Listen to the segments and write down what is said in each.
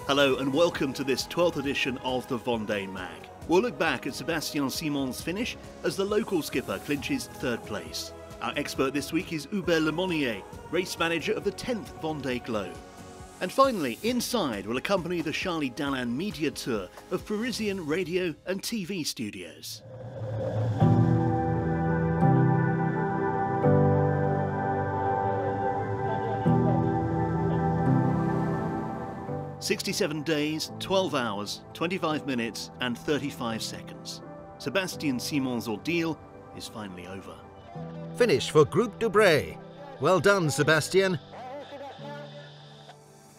Hello and welcome to this 12th edition of the Vendée Mag. We'll look back at Sébastien Simon's finish as the local skipper clinches third place. Our expert this week is Hubert Lemonnier, race manager of the 10th Vendée Globe. And finally, inside will accompany the Charlie Dalin media tour of Parisian radio and TV studios. "67 days, 12 hours, 25 minutes and 35 seconds. Sébastien Simon's ordeal is finally over. Finish for Groupe Dubray. Well done, Sébastien.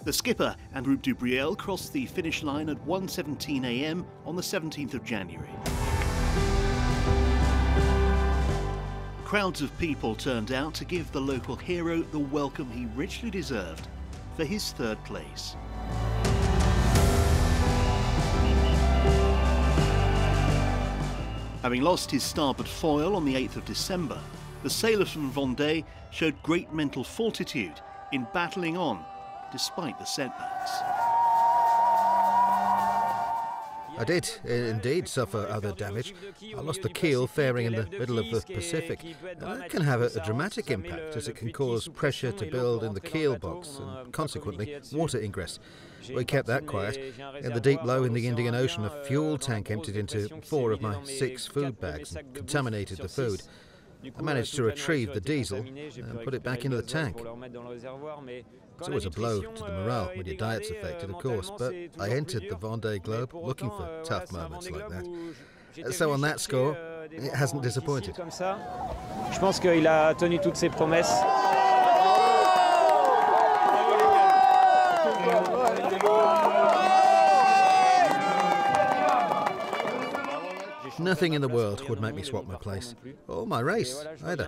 The skipper and Groupe Dubriel crossed the finish line at 1:17 a.m. on the 17th of January. Crowds of people turned out to give the local hero the welcome he richly deserved for his third place. Having lost his starboard foil on the 8th of December, the sailors from Vendée showed great mental fortitude in battling on despite the setbacks. I did indeed suffer other damage. I lost the keel fairing in the middle of the Pacific. That can have a dramatic impact as it can cause pressure to build in the keel box and consequently water ingress. We kept that quiet. In the deep low in the Indian Ocean, a fuel tank emptied into 4 of my 6 food bags and contaminated the food. I managed to retrieve the diesel and put it back into the tank. It's always a blow to the morale when your diet's affected, of course, but I entered the Vendée Globe looking for tough moments like that. So on that score, it hasn't disappointed. Je pense qu'il a tenu toutes ses promesses. Nothing in the world would make me swap my place, or my race, either.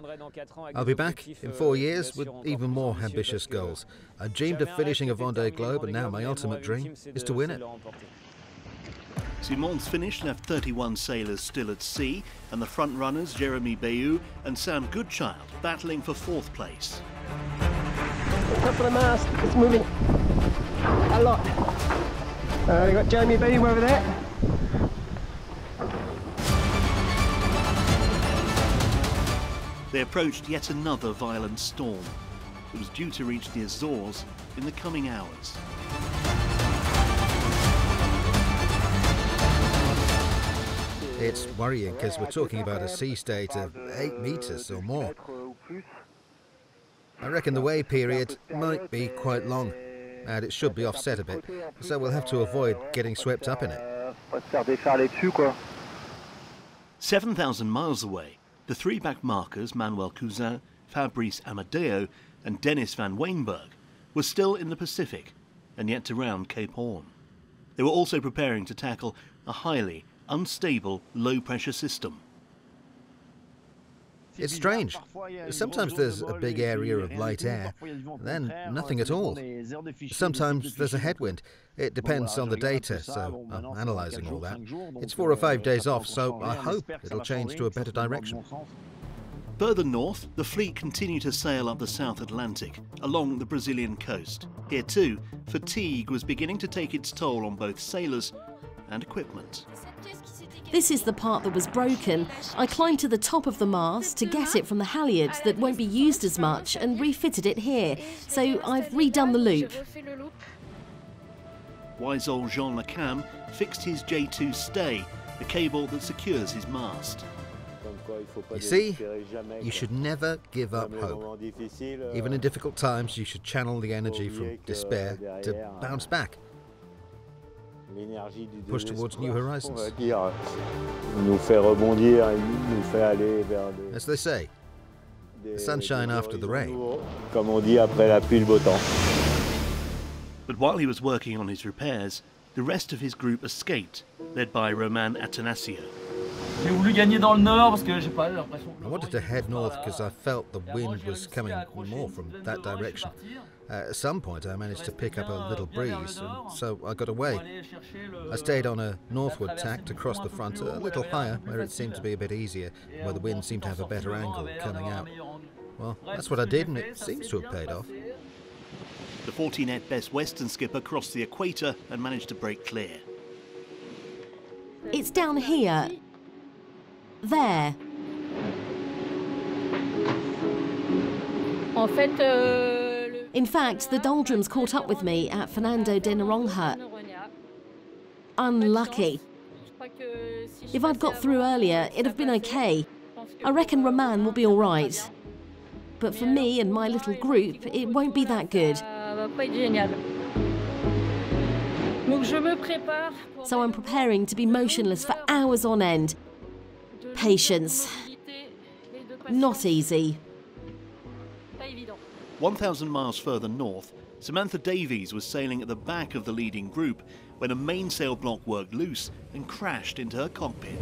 I'll be back in 4 years with even more ambitious goals. I dreamed of finishing a Vendée Globe, and now my ultimate dream is to win it. Simon's finish left 31 sailors still at sea, and the front runners, Jeremy Bayou and Sam Goodchild, battling for 4th place. Top of the mast, it's moving a lot. We've got Jeremy Bayou over there. They approached yet another violent storm that was due to reach the Azores in the coming hours. It's worrying because we're talking about a sea state of 8 meters or more. I reckon the wave period might be quite long, and it should be offset a bit, so we'll have to avoid getting swept up in it. 7,000 miles away, the 3 back markers, Manuel Cousin, Fabrice Amadeo and Dennis van Weenberg, were still in the Pacific and yet to round Cape Horn. They were also preparing to tackle a highly unstable low-pressure system. It's strange. Sometimes there's a big area of light air, then nothing at all. Sometimes there's a headwind. It depends on the data, so I'm analysing all that. It's 4 or 5 days off, so I hope it'll change to a better direction. Further north, the fleet continued to sail up the South Atlantic, along the Brazilian coast. Here too, fatigue was beginning to take its toll on both sailors and equipment. This is the part that was broken. I climbed to the top of the mast to get it from the halyard that won't be used as much and refitted it here, so I've redone the loop. Wise old Jean Le Cam fixed his J2 stay, the cable that secures his mast. You see, you should never give up hope. Even in difficult times, you should channel the energy from despair to bounce back. Push towards new horizons. As they say, the sunshine after the rain. But while he was working on his repairs, the rest of his group escaped, led by Roman Atanasio. I wanted to head north because I felt the wind was coming more from that direction. At some point I managed to pick up a little breeze, and so I got away. I stayed on a northward tack to cross the front, a little higher, where it seemed to be a bit easier, where the wind seemed to have a better angle coming out. Well, that's what I did, and it seems to have paid off. The 14th Best Western skipper crossed the equator and managed to break clear. It's down here. There. In fact, the doldrums caught up with me at Fernando de Noronha. Unlucky. If I'd got through earlier, it'd have been okay. I reckon Roman will be all right. But for me and my little group, it won't be that good. So I'm preparing to be motionless for hours on end. Patience. Not easy. 1,000 miles further north, Samantha Davies was sailing at the back of the leading group when a mainsail block worked loose and crashed into her cockpit.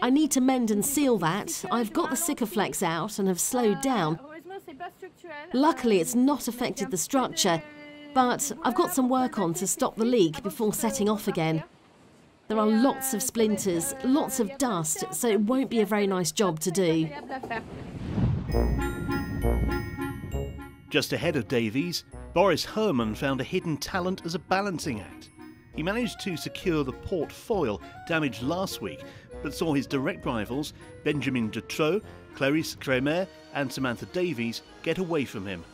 I need to mend and seal that. I've got the Sikaflex out and have slowed down. Luckily, it's not affected the structure, but I've got some work on to stop the leak before setting off again. There are lots of splinters, lots of dust, so it won't be a very nice job to do. Just ahead of Davies, Boris Herman found a hidden talent as a balancing act. He managed to secure the port foil damaged last week, but saw his direct rivals, Benjamin Dutroux, Clarisse Kremer and Samantha Davies, get away from him.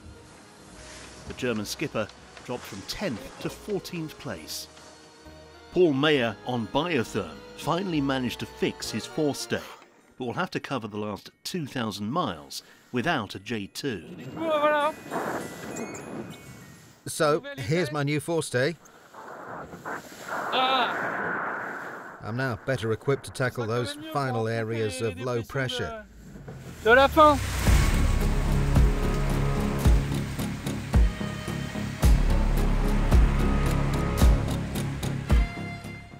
The German skipper dropped from 10th to 14th place. Paul Meyer on biotherm finally managed to fix his forestay, but will have to cover the last 2,000 miles without a J2. So, here's my new forestay. I'm now better equipped to tackle those final areas of low pressure.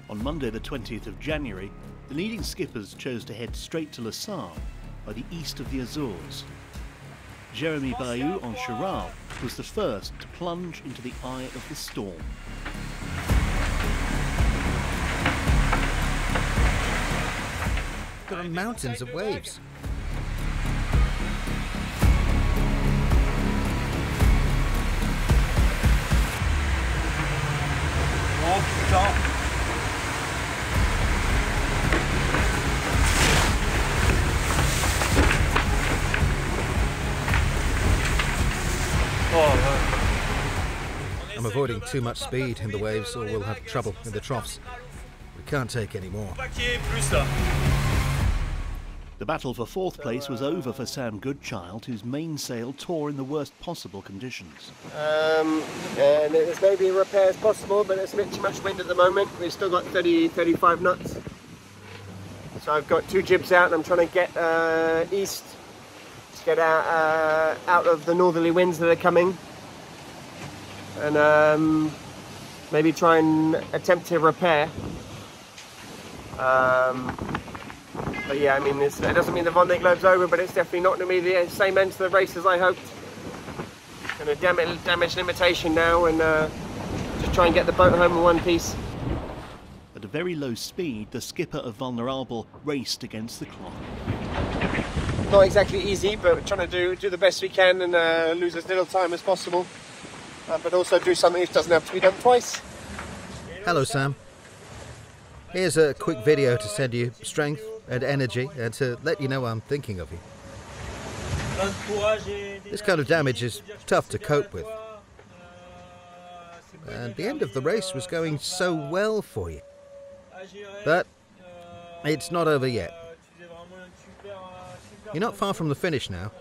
On Monday the 20th of January, the leading skippers chose to head straight to Le Sable by the east of the Azores. Jeremy Bayou on Charal was the first to plunge into the eye of the storm. There are mountains of waves. Oh, stop. I'm avoiding too much speed in the waves or we'll have trouble in the troughs. We can't take any more. The battle for fourth place was over for Sam Goodchild, whose mainsail tore in the worst possible conditions. And there's maybe repairs possible, but there's a bit too much wind at the moment. We've still got 35 knots. So I've got 2 jibs out and I'm trying to get east to get out of the northerly winds that are coming. And maybe try and attempt to repair. But yeah, I mean, that doesn't mean the Vendée Globe's over, but it's definitely not going to be the same end to the race as I hoped. Going to damage limitation now and just try and get the boat home in one piece. At a very low speed, the skipper of Vulnerable raced against the clock. Not exactly easy, but we're trying to do the best we can and lose as little time as possible. But also do something which doesn't have to be done twice. Hello, Sam. Here's a quick video to send you strength and energy and to let you know I'm thinking of you. This kind of damage is tough to cope with. And the end of the race was going so well for you. But it's not over yet. You're not far from the finish now.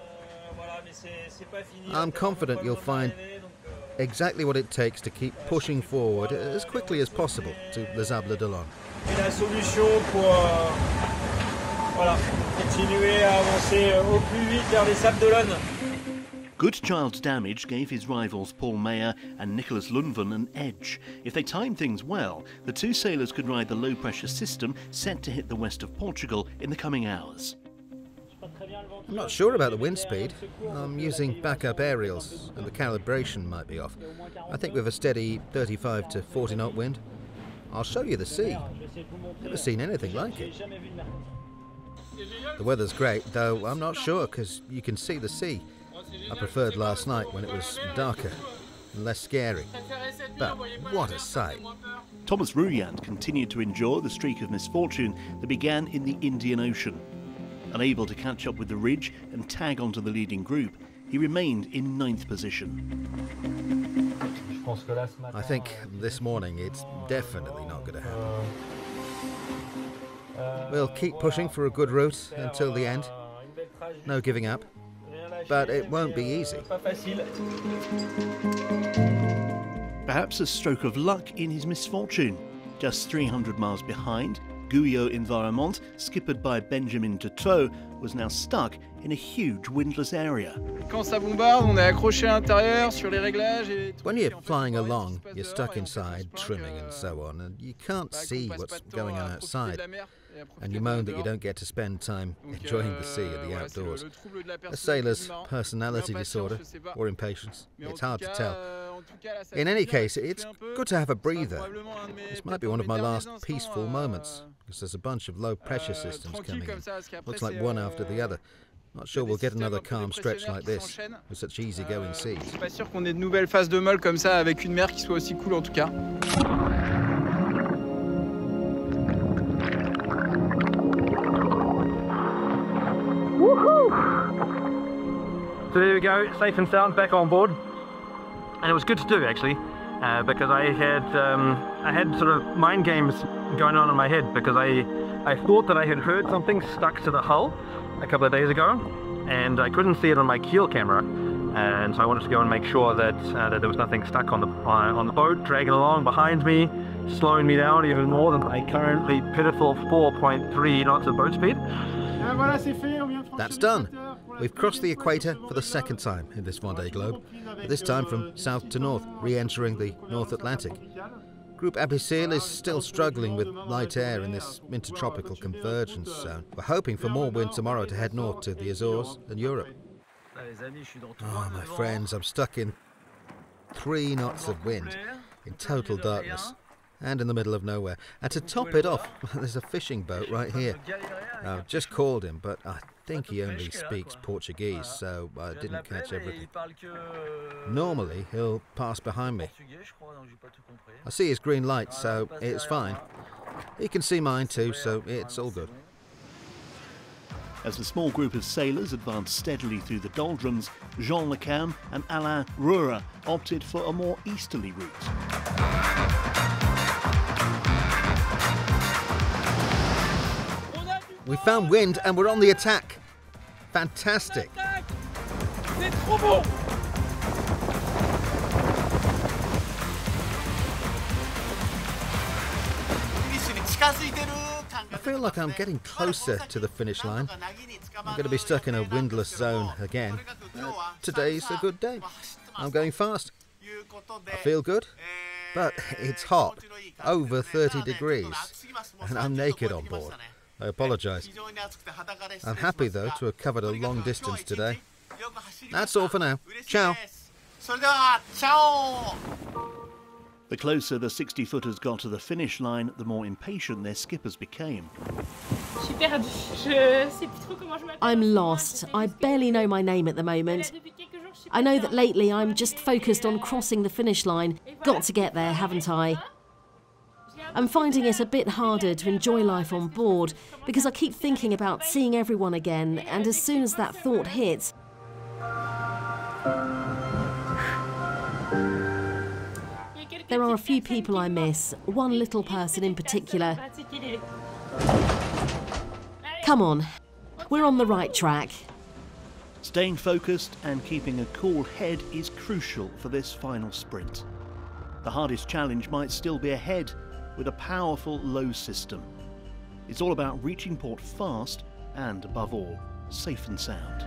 I'm confident you'll find exactly what it takes to keep pushing forward as quickly as possible to Les Sables d'Olonne. La solution pour continuer à avancer au plus vite vers les Sables d'Olonne. Goodchild's damage gave his rivals Paul Meyer and Nicholas Lundven an edge. If they timed things well, the 2 sailors could ride the low-pressure system set to hit the west of Portugal in the coming hours. I'm not sure about the wind speed. I'm using backup aerials and the calibration might be off. I think with a steady 35 to 40 knot wind. I'll show you the sea. Never seen anything like it. The weather's great, though I'm not sure because you can see the sea. I preferred last night when it was darker and less scary. But what a sight. Thomas Ruyant continued to endure the streak of misfortune that began in the Indian Ocean. Unable to catch up with the ridge and tag onto the leading group, he remained in 9th position. I think this morning it's definitely not going to happen. We'll keep pushing for a good route until the end. No giving up. But it won't be easy. Perhaps a stroke of luck in his misfortune. Just 300 miles behind, Guyot Environnement, skippered by Benjamin Dutroux, was now stuck in a huge windless area. When you're flying along, you're stuck inside, trimming and so on, and you can't see what's going on outside. And you moan that you don't get to spend time enjoying the sea and the outdoors. A sailor's personality disorder or impatience, it's hard to tell. In any case, it's good to have a breather. This might be one of my last peaceful moments, because there's a bunch of low-pressure systems coming in. Looks like one after the other. Not sure we'll get another calm stretch like this, with such easy-going seas. Je suis pas sûr qu'on ait de nouvelles phases de molle comme ça avec une mer qui soit aussi cool en tout cas. So there we go, safe and sound, back on board. And it was good to do actually, because I had sort of mind games going on in my head, because I thought that I had heard something stuck to the hull a couple of days ago, and I couldn't see it on my keel camera, and so I wanted to go and make sure that that there was nothing stuck on the boat, dragging along behind me, slowing me down even more than my currently pitiful 4.3 knots of boat speed. That's done. We've crossed the equator for the second time in this Vendée Globe, but this time from south to north, re-entering the North Atlantic. Groupe Abyssal is still struggling with light air in this intertropical convergence zone. We're hoping for more wind tomorrow to head north to the Azores and Europe. Oh, my friends, I'm stuck in 3 knots of wind, in total darkness, and in the middle of nowhere. And to top it off, there's a fishing boat right here. I've just called him, but I think he only speaks Portuguese, so I didn't catch everything. Normally, he'll pass behind me. I see his green light, so it's fine. He can see mine too, so it's all good. As the small group of sailors advanced steadily through the doldrums, Jean Le Cam and Alain Roura opted for a more easterly route. We found wind and we're on the attack. Fantastic. I feel like I'm getting closer to the finish line. I'm going to be stuck in a windless zone again. Today's a good day. I'm going fast. I feel good, but it's hot, over 30 degrees, and I'm naked on board. I apologise. I'm happy, though, to have covered a long distance today. That's all for now. Ciao. The closer the 60-footers got to the finish line, the more impatient their skippers became. I'm lost. I barely know my name at the moment. I know that lately I'm just focused on crossing the finish line. Got to get there, haven't I? I'm finding it a bit harder to enjoy life on board because I keep thinking about seeing everyone again, and as soon as that thought hits, there are a few people I miss, one little person in particular. Come on, we're on the right track. Staying focused and keeping a cool head is crucial for this final sprint. The hardest challenge might still be ahead, with a powerful low system. It's all about reaching port fast and, above all, safe and sound.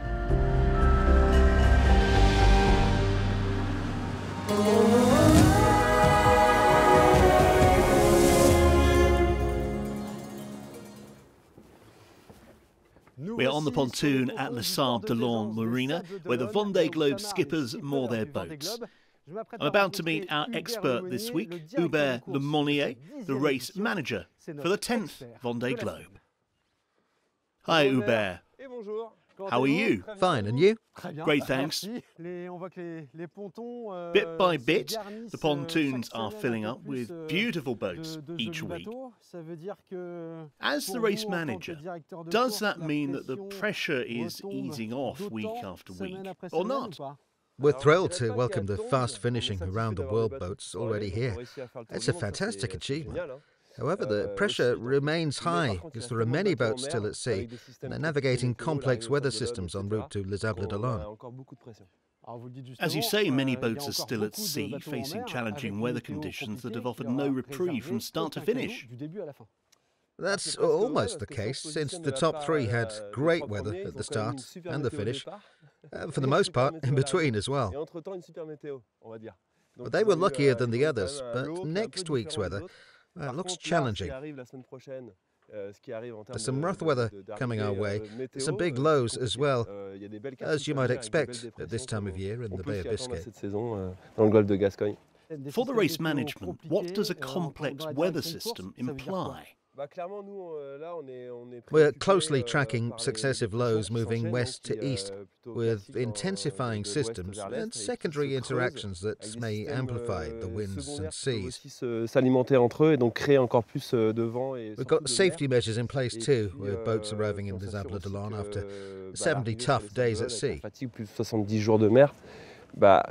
We are on the pontoon at Le Sablais Dalin Marina, where the Vendée Globe skippers moor their boats. I'm about to meet our expert this week, Hubert Lemonnier, the race manager for the 10th Vendée Globe. Hi, Hubert. How are you? Fine, and you? Great, thanks. Bit by bit, the pontoons are filling up with beautiful boats each week. As the race manager, does that mean that the pressure is easing off week after week, or not? We're thrilled to welcome the fast finishing around the world boats already here. It's a fantastic achievement. However, the pressure remains high because there are many boats still at sea and they're navigating complex weather systems en route to Les Sablais d'Olonne. As you say, many boats are still at sea, facing challenging weather conditions that have offered no reprieve from start to finish. That's almost the case, since the top three had great weather at the start and the finish, for the most part in between as well. But they were luckier than the others, but next week's weather looks challenging. There's some rough weather coming our way, some big lows as well, as you might expect at this time of year in the Bay of Biscay. For the race management, what does a complex weather system imply? We're closely tracking successive lows moving west to east, with intensifying systems and secondary interactions that may amplify the winds and seas. We've got safety measures in place too, with boats arriving in Les Sablais d'Olonne after 70 tough days at sea. Well,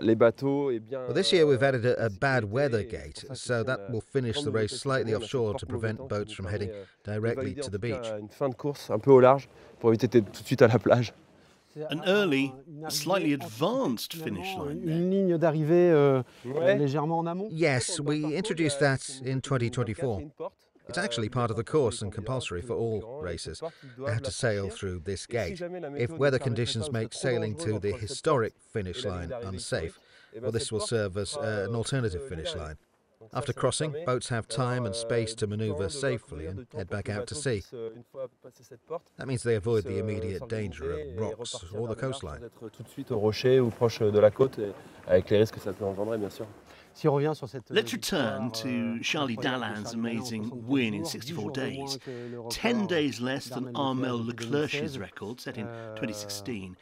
this year we've added a bad weather gate, so that will finish the race slightly offshore to prevent boats from heading directly to the beach. An early, slightly advanced finish line there. Yes, we introduced that in 2024. It's actually part of the course and compulsory for all racers. They have to sail through this gate. If weather conditions make sailing to the historic finish line unsafe, well, this will serve as an alternative finish line. After crossing, boats have time and space to manoeuvre safely and head back out to sea. That means they avoid the immediate danger of rocks or the coastline. Let's return to Charlie Dalin's amazing win in 64 days. 10 days less than Armel Leclerc's record set in 2016.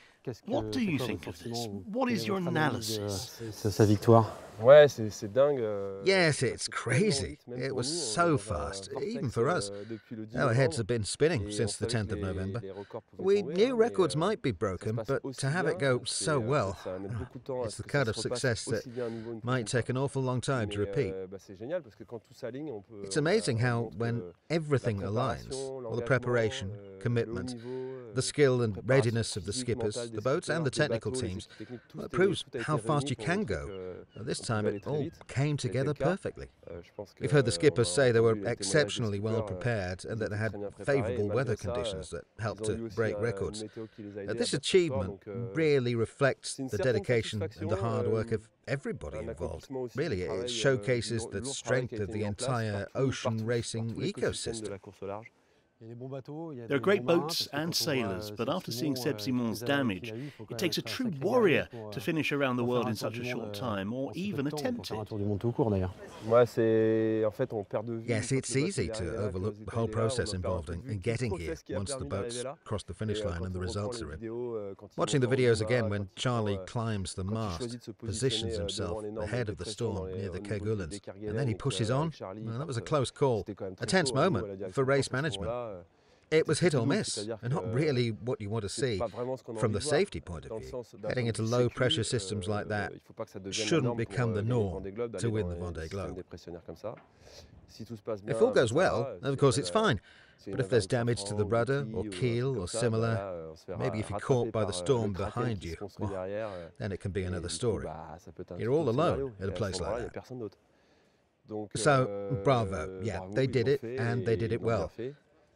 What do you think of this? What is your analysis? Yes, it's crazy. It was so fast, even for us. Our heads have been spinning since the 10th of November. We knew records might be broken, but to have it go so well, it's the kind of success that might take an awful long time to repeat. It's amazing how, when everything aligns, all the preparation, commitment, the skill and readiness of the skippers, the boats and the technical teams, well, it proves how fast you can go. This time it all came together perfectly. We've heard the skippers say they were exceptionally well prepared and that they had favourable weather conditions that helped to break records. This achievement really reflects the dedication and the hard work of everybody involved. Really, it showcases the strength of the entire ocean racing ecosystem. There are great boats and sailors, but after seeing Seb Simon's damage, it takes a true warrior to finish around the world in such a short time, or even attempt it. Yes, it's easy to overlook the whole process involved in getting here once the boats cross the finish line and the results are in. Watching the videos again when Charlie climbs the mast, positions himself ahead of the storm near the Cagoulins, and then he pushes on, well, that was a close call, a tense moment for race management. It was hit or miss, and not really what you want to see from the safety point of view. Heading into low-pressure systems like that shouldn't become the norm to win the Vendée Globe. If all goes well, of course it's fine. But if there's damage to the rudder or keel or similar, maybe if you're caught by the storm behind you, well, then it can be another story. You're all alone at a place like that. So, bravo, yeah, they did it, and they did it well.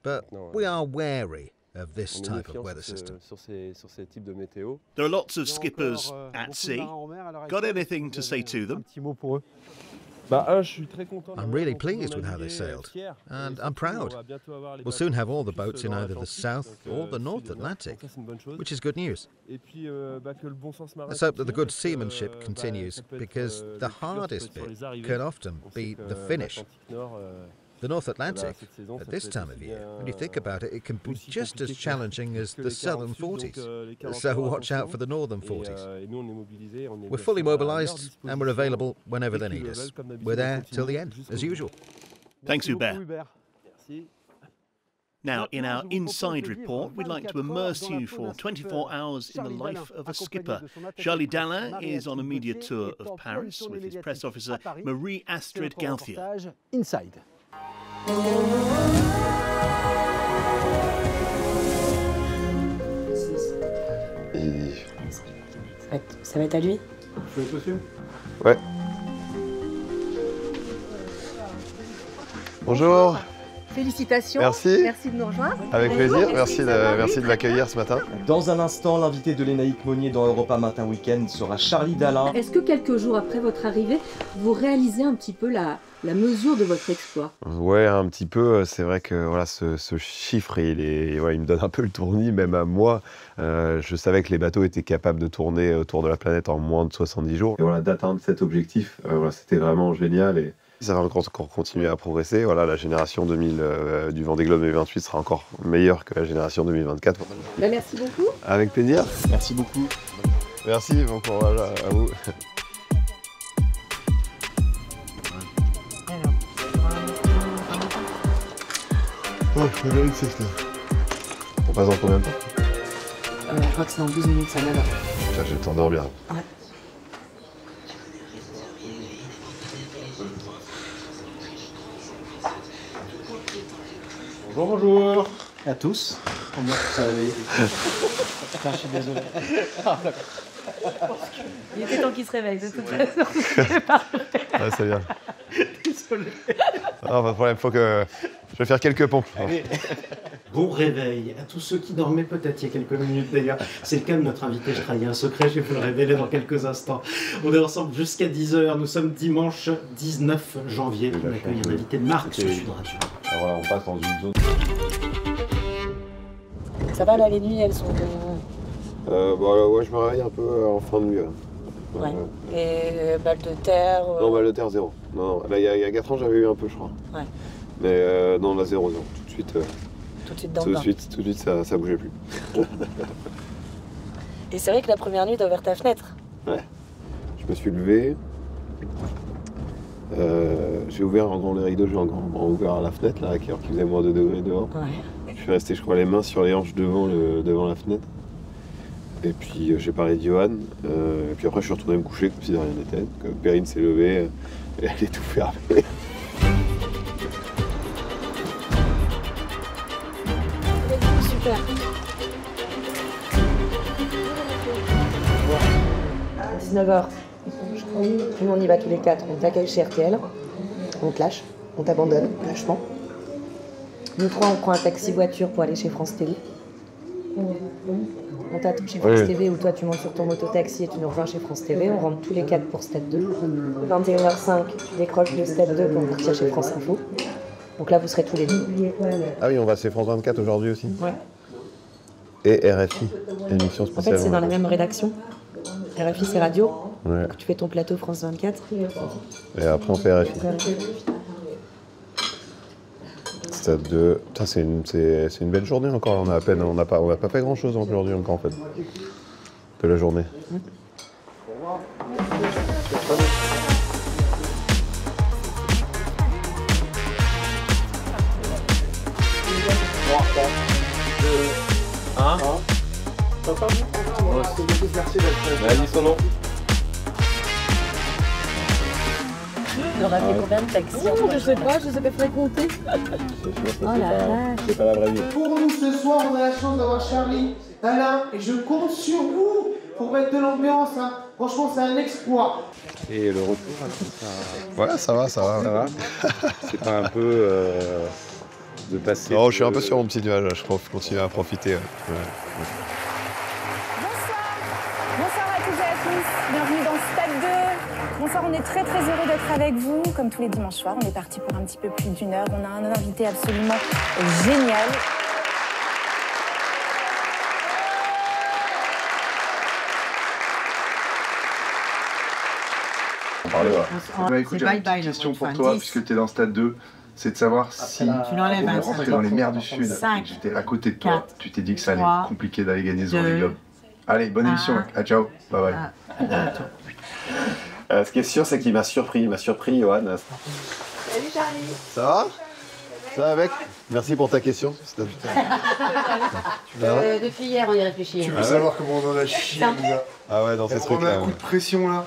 But we are wary of this type of weather system. There are lots of skippers at sea. Got anything to say to them? I'm really pleased with how they sailed, and I'm proud. We'll soon have all the boats in either the South or the North Atlantic, which is good news. Let's hope that the good seamanship continues, because the hardest bit can often be the finish. The North Atlantic, at this time of year, when you think about it, it can be just as challenging as the southern 40s. So watch out for the northern 40s. We're fully mobilised and we're available whenever they need us. We're there till the end, as usual. Thanks, Hubert. Now, in our inside report, we'd like to immerse you for 24 hours in the life of a skipper. Charlie Dalin is on a media tour of Paris with his press officer Marie-Astrid Gauthier. Inside. Ça va être à lui? Ouais. Bonjour. Félicitations. Merci. Merci de nous rejoindre. Avec plaisir. Merci de m'accueillir ce matin. Dans un instant, l'invité de Lénaïque Monnier dans Europa Matin Week-end sera Charlie Dalin. Est-ce que quelques jours après votre arrivée, vous réalisez un petit peu la mesure de votre exploit? Ouais, un petit peu. C'est vrai que voilà, ce chiffre, il me donne un peu le tournis, même à moi. Je savais que les bateaux étaient capables de tourner autour de la planète en moins de 70 jours. Et voilà, d'atteindre cet objectif, c'était vraiment génial. Et ça va encore continuer à progresser. Voilà, la génération 2000 du Vendée Globe 2028 sera encore meilleure que la génération 2024. Ben, merci beaucoup. Avec plaisir. Merci beaucoup. Merci, bon courage à vous. Oh, je me mérite cette là. On passe en combien de temps? Je crois que c'est en 12 minutes, ça m'adore. Je vais t'endormir. Ouais. Bonjour à tous. Combien ça va? Je suis désolé. Il était temps qu'il se réveille, de toute façon. Ouais, c'est bien. Désolé. Non, pas de problème, je vais faire quelques pompes. Bon réveil à tous ceux qui dormaient peut-être il y a quelques minutes d'ailleurs. C'est le cas de notre invité, je trahis un secret, je vais vous le révéler dans quelques instants. On est ensemble jusqu'à 10h, nous sommes dimanche 19 janvier. On accueille un invité de marque sur Sud Radio. Alors voilà, on passe dans une zone. Ça va là, les nuits, elles sont... Ouais, je me réveille un peu en fin de nuit. Ouais. Et balles de terre Non, balles de terre, zéro. Non. Là, il y a 4 ans, j'avais eu un peu, je crois. Ouais. Mais non, là, zéro. Tout de suite. Tout de suite dans tout de suite, ça bougeait plus. Et c'est vrai que la première nuit, t'as ouvert ta fenêtre. Ouais. Je me suis levé. J'ai ouvert en grand les rideaux, j'ai encore ouvert la fenêtre, là, qui faisait moins 2 degrés dehors. Ouais. Je suis resté, je crois, les mains sur les hanches devant la fenêtre. Et puis j'ai parlé de Johan. Et puis après, je suis retourné me coucher comme si de rien n'était. Perrine s'est levée et elle est tout fermée. Super. 19h. Nous on y va tous les 4. On t'accueille chez RTL. On te lâche. On t'abandonne. Lâchement. Nous 3 on prend un taxi voiture pour aller chez France Télé. On t'attend chez France TV où toi tu montes sur ton mototaxi et tu nous rejoins chez France TV. On rentre tous les 4 pour Stade 2. 21h05, tu décroches le Stade 2 pour partir chez France Info. Donc là vous serez tous les deux. Ah oui, on va chez France 24 aujourd'hui aussi. Ouais. Et RFI, émission spéciale. En fait c'est dans la même rédaction. RFI c'est radio. Ouais. Tu fais ton plateau France 24. Et après on fait RFI. Stade 2. Putain, c'est une belle journée encore. On n'a pas fait grand chose aujourd'hui encore en fait. De la journée. Vas-y, son nom. On a fait combien de taxis? Je sais pas compter. Oh la vache. C'est pas la vraie vie. Pour nous ce soir, on a la chance d'avoir Charlie Dalin et je compte sur vous pour mettre de l'ambiance. Hein. Franchement, c'est un exploit. Et le retour, voilà, ça va. C'est pas un peu de passer... Non, je suis un peu sur mon petit nuage, je continue à profiter. Bonsoir à toutes et à tous, bienvenue dans Stade 2. Bonsoir, on est très heureux d'être avec vous. Comme tous les dimanches soirs, on est parti pour un petit peu plus d'1 heure. On a un invité absolument génial. Écoute, j'ai une petite question pour toi, puisque tu es dans Stade 2. c'est de savoir si Tu l'enlèves, on est rentré dans les mers du Sud, 5, j'étais à côté de toi, 4, tu t'es dit que ça allait 3, être compliqué d'aller gagner ce 2, Vendée Globe. Allez, bonne émission, à ciao, bye bye. Ce qui est sûr, c'est qu'il m'a surpris, Johan. Salut Charlie. Ça va? Ça va, mec? Merci pour ta question. Depuis hier, on y réfléchit. Tu veux savoir comment on en a chié, mon gars? Ah ouais, dans ces trucs-là. On a un coup de pression là.